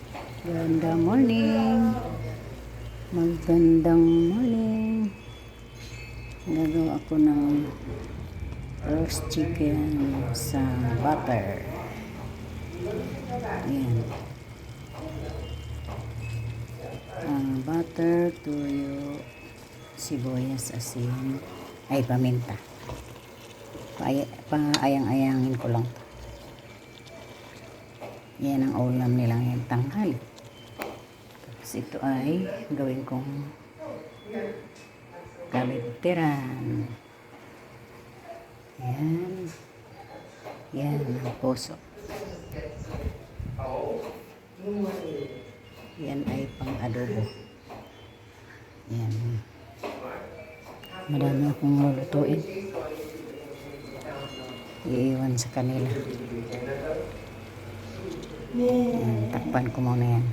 Magandang morning. Magandang morning. Nagawa ako ng roast chicken sa butter. Ayan. Butter, tuyo, sibuyas, asin, ay paminta. Paayang-ayangin ko lang. Yan ang ulam nila ngayong tanghali. Tapos ito ay gawin kong kabitiran. Yan. Yan ang puso. Yan ay pang adobo. Yan. Madami akong lulutuin. Iiwan sa kanila. Yan, takpan ko muna yan.